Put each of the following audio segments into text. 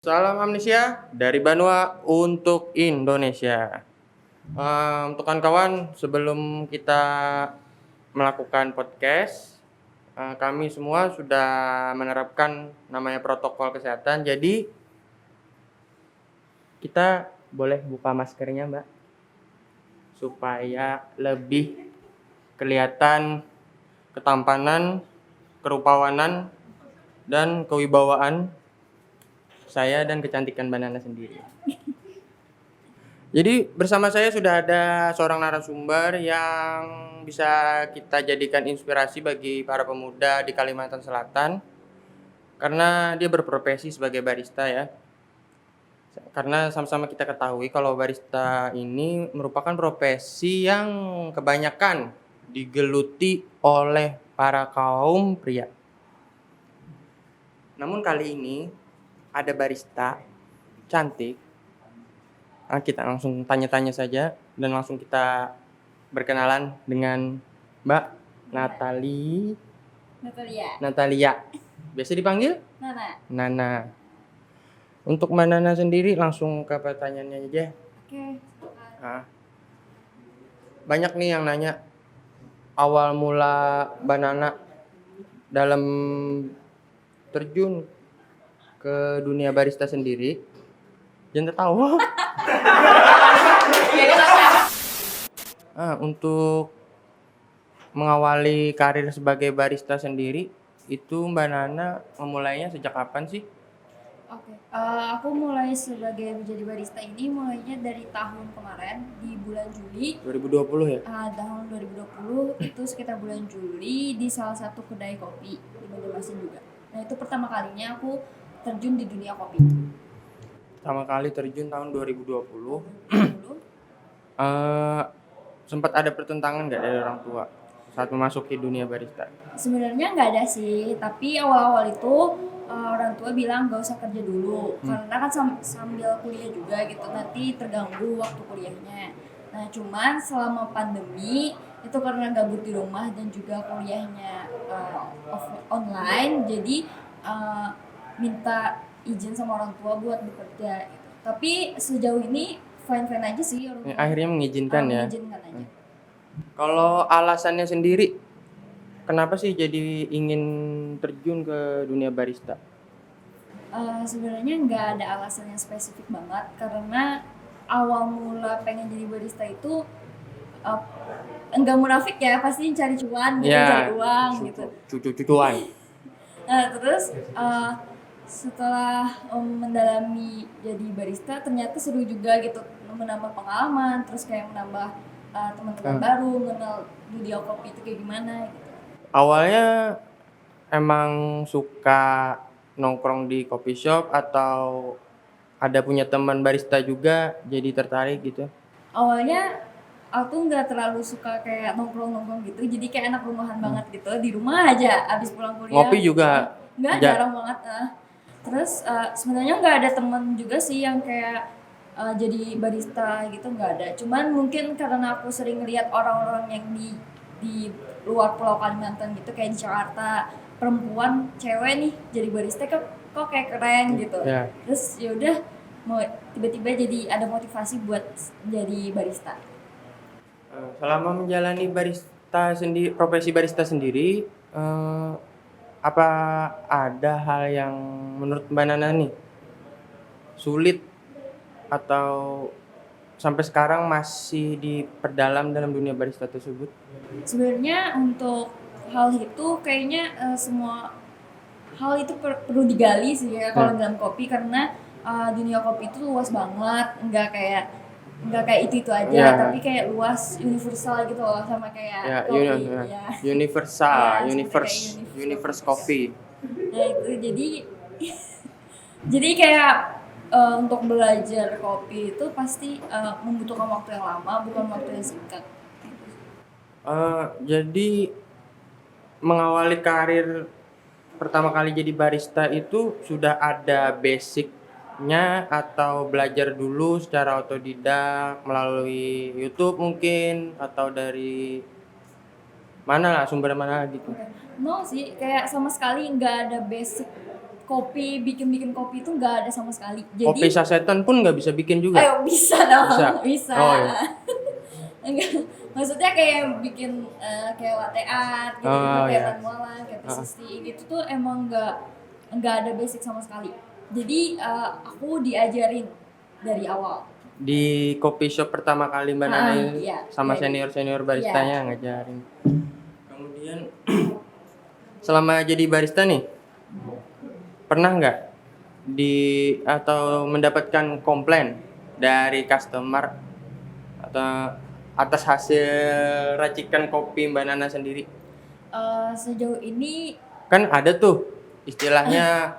Salam amnesia dari Banua untuk Indonesia. Untuk kawan-kawan, sebelum kita melakukan podcast, kami semua sudah menerapkan namanya protokol kesehatan. Jadi kita boleh buka maskernya, Mbak, supaya lebih kelihatan ketampanan, kerupawanan, dan kewibawaan saya dan kecantikan Banana sendiri. Jadi bersama saya sudah ada seorang narasumber yang bisa kita jadikan inspirasi bagi para pemuda di Kalimantan Selatan karena dia berprofesi sebagai barista ya. Karena sama-sama kita ketahui kalau barista ini merupakan profesi yang kebanyakan digeluti oleh para kaum pria. Namun kali ini ada barista cantik. Kita langsung tanya-tanya saja dan langsung kita berkenalan dengan Mbak Natalia. Biasa dipanggil Nana. Untuk Mbak Nana sendiri langsung ke pertanyaannya aja. Oke. Banyak nih yang nanya awal mula Mbak Nana dalam terjun ke dunia barista sendiri. Jangan tahu. Untuk mengawali karir sebagai barista sendiri, itu Mbak Nana memulainya sejak kapan sih? Oke. Aku mulai sebagai menjadi barista ini mulainya dari tahun kemarin di bulan Juli. 2020 ya? Tahun 2020 itu sekitar bulan Juli di salah satu kedai kopi di Banjarmasin juga. Nah itu pertama kalinya aku terjun di dunia kopi. Pertama kali terjun tahun 2020. 2020. Sempat ada pertentangan nggak dari orang tua saat memasuki dunia barista? Sebenarnya nggak ada sih, tapi awal-awal itu orang tua bilang gak usah kerja dulu karena kan sambil kuliah juga gitu, nanti terganggu waktu kuliahnya. Nah cuman selama pandemi itu karena gabut di rumah dan juga kuliahnya online, jadi minta izin sama orang tua buat bekerja gitu. Tapi sejauh ini fine-fine aja sih orang tua. Akhirnya mengizinkan ya? Mengizinkan aja. Kalau alasannya sendiri, kenapa sih jadi ingin terjun ke dunia barista? Sebenarnya nggak ada alasan yang spesifik banget karena awal mula pengen jadi barista itu enggak munafik ya, pasti cari cuan gitu, cari uang gitu. Cucuan. Terus setelah mendalami jadi barista ternyata seru juga gitu, menambah pengalaman, terus kayak menambah teman-teman baru, mengenal dunia kopi itu kayak gimana gitu. Awalnya emang suka nongkrong di coffee shop atau ada punya teman barista juga jadi tertarik gitu? Awalnya aku nggak terlalu suka kayak nongkrong gitu, jadi kayak anak rumahan banget gitu, di rumah aja abis pulang kuliah. Ngopi juga nggak, jarang banget. Terus sebenarnya nggak ada teman juga sih yang kayak jadi barista gitu, nggak ada. Cuman mungkin karena aku sering lihat orang-orang yang di luar Pulau Kalimantan gitu, kayak di Jakarta, perempuan cewek nih jadi barista kok kayak keren gitu. Terus yaudah mau tiba-tiba jadi ada motivasi buat jadi barista. Selama menjalani profesi barista sendiri, apa ada hal yang menurut Mbak Nana nih sulit atau sampai sekarang masih diperdalam dalam dunia barista tersebut? Sebenarnya untuk hal itu kayaknya semua hal itu perlu digali sih ya kalau dalam kopi, karena dunia kopi itu luas banget, nggak kayak itu aja, tapi kayak luas, universal gitu loh, sama kayak kopi. Universe coffee. Nah itu jadi kayak untuk belajar kopi itu pasti membutuhkan waktu yang lama, bukan waktu yang singkat. Jadi mengawali karir pertama kali jadi barista itu sudah ada basicnya atau belajar dulu secara otodidak melalui YouTube mungkin, atau dari mana lah, sumber mana gitu? No sih, kayak sama sekali nggak ada basic kopi, bikin kopi itu nggak ada sama sekali. Kopi Jadi sasetan pun nggak bisa bikin juga. ayo bisa dong, Bisa. bisa. Oh, iya. Enggak, maksudnya kayak bikin kayak latte art gitu, Oh, kayak iya. manualan, kayak P60 gitu tuh emang nggak ada basic sama sekali. Jadi aku diajarin dari awal. Di coffee shop pertama kali Mbak Nana ini Iya, sama iya, senior baristanya ngajarin. Kemudian selama jadi barista nih, pernah nggak atau mendapatkan komplain dari customer atau atas hasil racikan kopi Mbak Nana sendiri? Sejauh ini Kan ada tuh istilahnya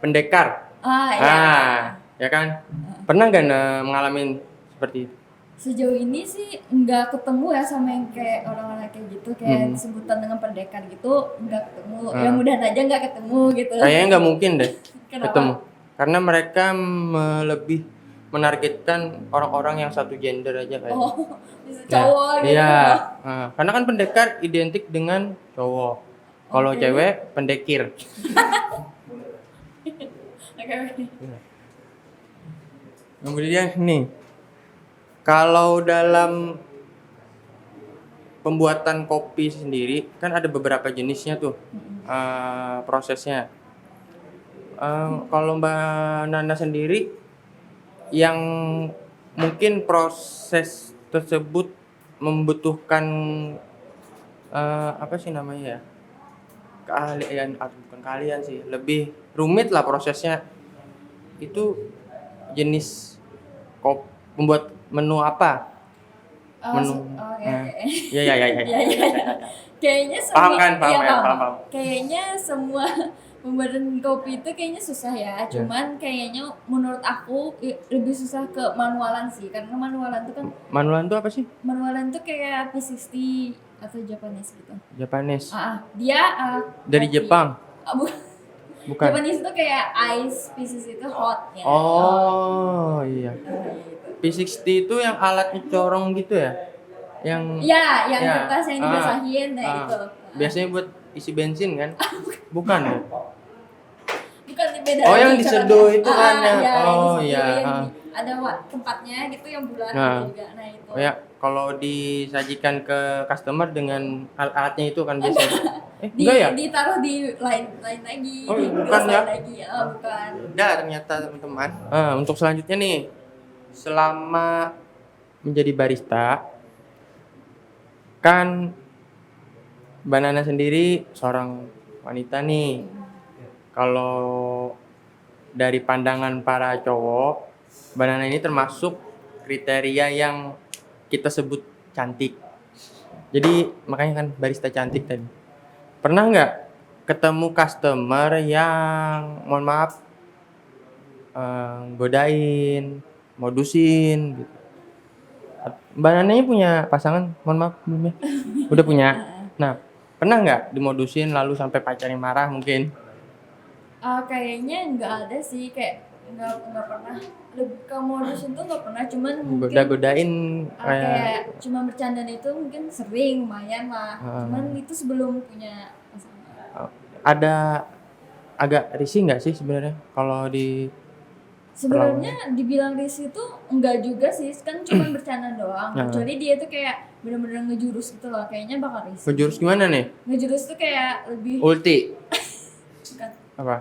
pendekar. ya. Ya kan? Pernah nggak mengalami seperti itu? Sejauh ini sih nggak ketemu ya sama yang kayak orang-orang kayak gitu, kayak sebutan dengan pendekar gitu nggak ketemu. Ya mudahan aja nggak ketemu gitu. Kayaknya nggak mungkin deh Kenapa? ketemu. Karena mereka lebih menargetkan orang-orang yang satu gender aja kayaknya. Oh, bisa cowok gitu. Iya. Nah, karena kan pendekar identik dengan cowok. Kalau Oke. cewek pendekir. Oke. Kemudian nih, kalau dalam pembuatan kopi sendiri kan ada beberapa jenisnya tuh prosesnya. Kalau Mbak Nana sendiri yang mungkin proses tersebut membutuhkan apa sih namanya ya, keahlian atau bukan keahlian sih, lebih rumit lah prosesnya, itu jenis membuat menu apa? Menu. Oke. Iya. Iya. Kayaknya semua Paham kan? Paham iya, ya? paham. Paham. Kayaknya semua pembuatan kopi itu kayaknya susah ya. Cuman kayaknya menurut aku lebih susah ke manualan sih, karena manualan tuh kan Manualan itu apa sih? manualan tuh kayak P60 atau Japanese gitu. Japanese. Dia Dari kopi. Jepang. Bukan. Japanese itu kayak ice pieces itu hot ya. Oh, iya. Gitu. P60 itu yang alatnya corong gitu ya? Yang Iya, yang ya. kertas yang dibasahin itu. Biasanya buat isi bensin kan? Bukan ya? Bukan beda. Oh, lagi yang diseduh caranya. itu kan ya? Iya, Oh, diseduh iya. yang ada tempatnya gitu yang bulat gitu juga. Nah, itu. Oh ya, kalau disajikan ke customer dengan alat-alatnya itu kan biasa. Enggak ya? Ditaruh di lain lagi. Oh, di bukan gelas ya? lain lagi. Bukan. Beda ternyata teman-teman. Untuk selanjutnya nih, selama menjadi barista, kan Mbak Nana sendiri seorang wanita nih. Kalau dari pandangan para cowok, Mbak Nana ini termasuk kriteria yang kita sebut cantik. Jadi makanya kan barista cantik tadi. Pernah nggak ketemu customer yang mohon maaf godain, modusin gitu? Mbak Nana punya pasangan? Mohon maaf belum ya? Udah punya. Nah, pernah nggak dimodusin lalu sampai pacarnya marah mungkin? Kayaknya nggak ada sih, kayak nggak pernah. Lebih ke modus itu nggak pernah, cuman mungkin Godain kayak cuma bercandaan itu mungkin sering lumayan lah. Cuman itu sebelum punya pasangan. Ada agak risih nggak sih sebenarnya kalau Sebenarnya dibilang risih itu enggak juga sih, kan cuma bercanda doang. Kecuali dia tuh kayak bener-bener ngejurus gitu loh, kayaknya bakal risih. ngejurus gimana nih? Ngejurus tuh kayak lebih Ulti. bukan. Apa?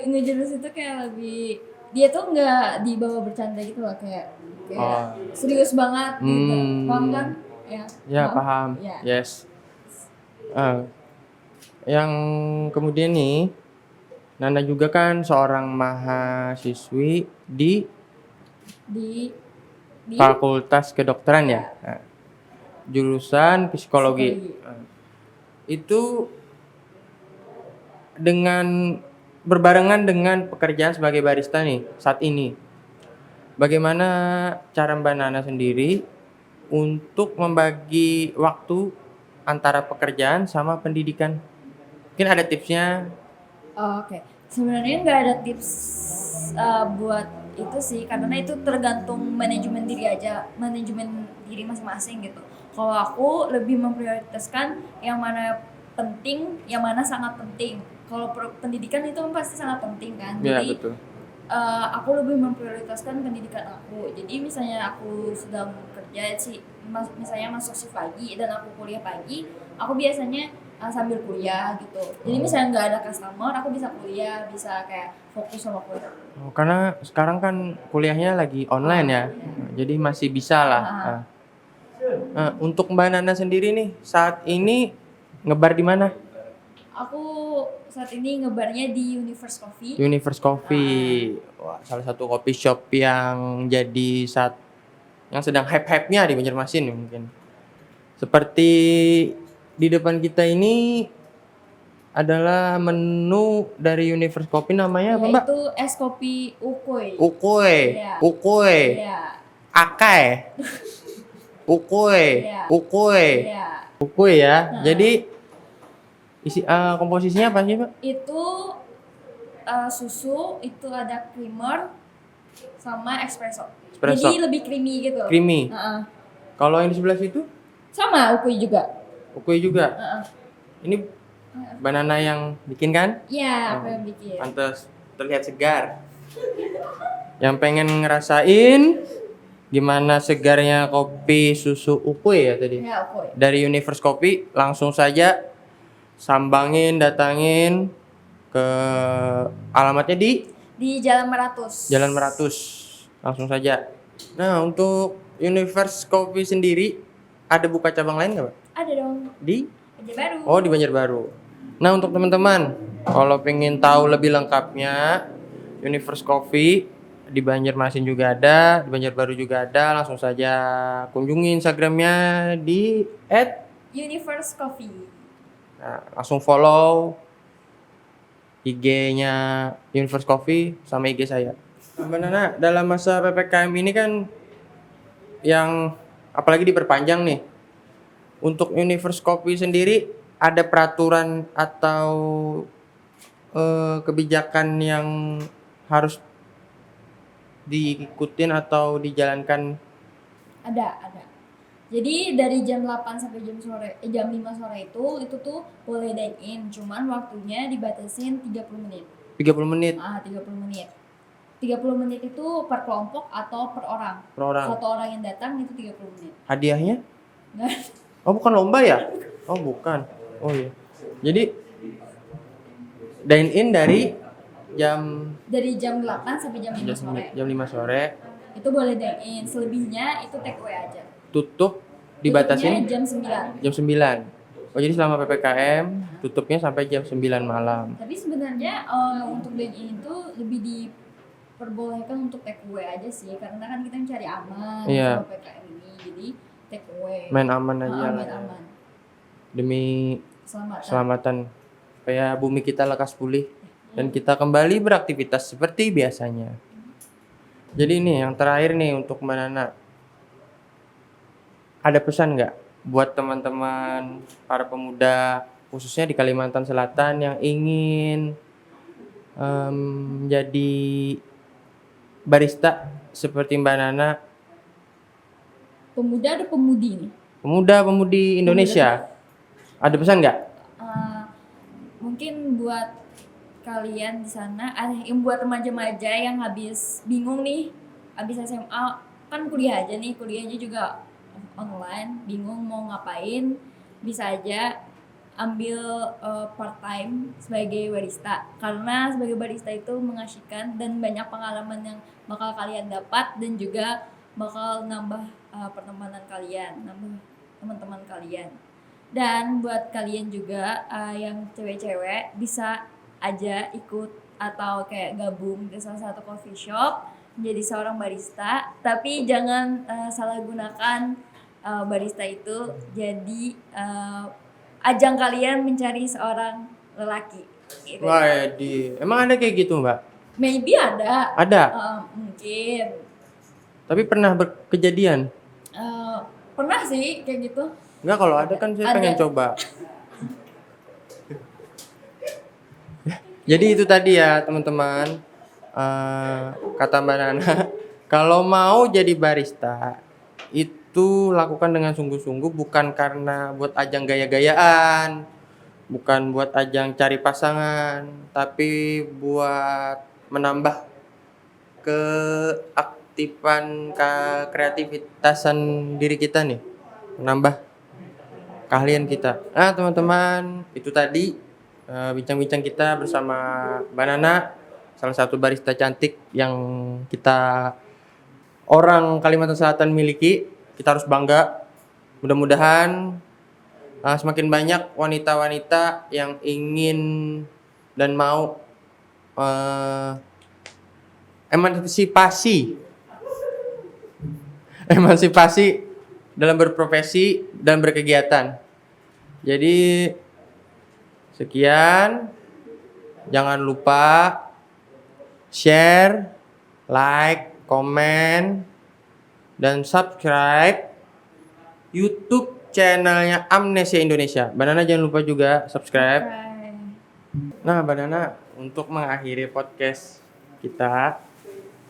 Ngejurus itu kayak lebih, dia tuh nggak dibawa bercanda gitu loh, kayak serius banget gitu. Paham kan? Ya, paham. Ya. Yes. Yang kemudian nih, Nana juga kan seorang mahasiswi di Fakultas Kedokteran ya. Nah, jurusan psikologi. Itu berbarengan dengan pekerjaan sebagai barista nih saat ini. Bagaimana cara Mbak Nana sendiri untuk membagi waktu antara pekerjaan sama pendidikan? Mungkin ada tipsnya? Oke. Sebenarnya nggak ada tips buat itu sih, karena itu tergantung manajemen diri masing-masing gitu. Kalau aku lebih memprioritaskan yang mana penting, yang mana sangat penting. Kalau pendidikan itu kan pasti sangat penting kan. Iya, Jadi betul. aku lebih memprioritaskan pendidikan aku. Jadi misalnya aku sedang kerja sih, misalnya masuk shift pagi dan aku kuliah pagi, aku biasanya sambil kuliah gitu. Jadi misalnya nggak ada customer, aku bisa kuliah, bisa kayak fokus sama kuliah. Oh, karena sekarang kan kuliahnya lagi online ya, jadi masih bisa lah. Untuk Mbak Nana sendiri nih, saat ini ngebar di mana? Aku saat ini ngebarnya di Universe Coffee. Universe Coffee. Wah, salah satu coffee shop yang jadi yang sedang hype-hype-nya di Banjarmasin mungkin. Seperti di depan kita ini adalah menu dari Universe Coffee, namanya apa, Mbak? Yaitu es kopi Ukoy. Ukoy. Iya. Ukoy. Iya. Akai. Ukoy. Iya. Ukoy. Iya. Ukoy ya. Jadi komposisinya apa sih, Mbak? Itu susu, itu ada creamer sama espresso. Espresso. Jadi lebih creamy gitu. Creamy. Kalau yang di sebelah situ? Sama Ukoy juga. Ukoy juga. Ini banana yang bikin kan? Iya, aku yang bikin. Pantes terlihat segar. Yang pengen ngerasain gimana segarnya kopi susu Ukoy ya tadi? Ya, Ukoy. Dari Universe Coffee langsung saja datangin ke alamatnya di Jalan Meratus. Jalan Meratus. Langsung saja. Nah, untuk Universe Coffee sendiri ada buka cabang lain nggak, Pak? Ada dong. Di Banjarbaru. Oh, di Banjarbaru. Nah, untuk teman-teman, kalau pengen tahu lebih lengkapnya, Universe Coffee di Banjarmasin juga ada, di Banjarbaru juga ada. Langsung saja kunjungi Instagramnya di @Universe Coffee. Nah, langsung follow IG-nya Universe Coffee sama IG saya. Mbak Nana, dalam masa PPKM ini kan yang apalagi diperpanjang nih. Untuk Universe Coffee sendiri ada peraturan atau kebijakan yang harus diikutin atau dijalankan? Ada. Jadi dari jam 8 sampai jam 5 sore itu tuh boleh dine in, cuman waktunya dibatasin 30 menit. 30 menit. 30 menit. 30 menit itu per kelompok atau per orang. Per orang. Satu orang yang datang itu 30 menit. Hadiahnya? Nggak. Oh, bukan lomba ya? Oh, bukan. Oh iya. Jadi dine in dari jam 8 sampai jam 5 sore. Jam 5 sore. Itu boleh dine in, selebihnya itu take away aja. Tutup dibatasin jam 9. Jam 9. Oh, jadi selama PPKM tutupnya sampai jam 9 malam. Tapi sebenarnya untuk dine in itu lebih diperbolehkan untuk take away aja sih, karena kan kita mencari aman sama PPKM ini. Jadi take away. Main aman aja lah. Main aman. Demi keselamatan supaya bumi kita lekas pulih dan kita kembali beraktivitas seperti biasanya. Jadi ini yang terakhir nih untuk Mbak Nana. Ada pesan nggak buat teman-teman para pemuda khususnya di Kalimantan Selatan yang ingin jadi barista seperti Mbak Nana? Pemuda atau pemudi nih? Pemuda-pemudi Indonesia. Ada pesan nggak? Mungkin buat kalian di sana, yang buat remaja-remaja yang habis bingung nih, habis SMA kan kuliah aja nih, kuliahnya juga online, bingung mau ngapain, bisa aja ambil part time sebagai barista, karena sebagai barista itu mengasyikan dan banyak pengalaman yang bakal kalian dapat dan juga bakal nambah pertemanan kalian, nambah teman-teman kalian. Dan buat kalian juga yang cewek-cewek bisa aja ikut atau kayak gabung di salah satu coffee shop menjadi seorang barista, tapi jangan salah gunakan barista itu jadi ajang kalian mencari seorang lelaki gitu. Wah, emang ada kayak gitu, Mbak? Maybe ada. Ada. Mungkin. Tapi pernah berkejadian? Pernah sih kayak gitu. Enggak, kalau ada kan saya pengen coba. Jadi itu tadi ya teman-teman, kata Mbak Nana, kalau mau jadi barista itu lakukan dengan sungguh-sungguh, bukan karena buat ajang gaya-gayaan, bukan buat ajang cari pasangan, tapi buat menambah keaktifan kreativitasan diri kita nih, menambah keahlian kita. Nah teman-teman, itu tadi bincang-bincang kita bersama Mbak Nana, salah satu barista cantik yang kita orang Kalimantan Selatan miliki. Kita harus bangga. Mudah-mudahan semakin banyak wanita-wanita yang ingin dan mau emansipasi dalam berprofesi dan berkegiatan. Jadi sekian, jangan lupa share, like, komen, dan subscribe YouTube channelnya Amnesia Indonesia. Banana jangan lupa juga subscribe. Nah, Banana, untuk mengakhiri podcast kita,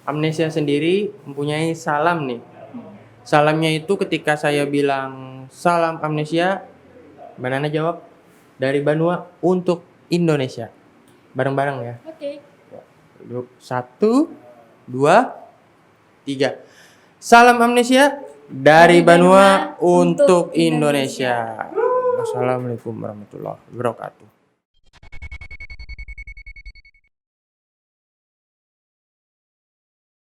Amnesia sendiri mempunyai salam nih. Salamnya itu ketika saya bilang salam Amnesia, Banana jawab dari Banua untuk Indonesia. Bareng-bareng ya. Oke. 1, 2, 3. Salam Amnesia dari Banua untuk Indonesia. Wassalamualaikum warahmatullahi wabarakatuh.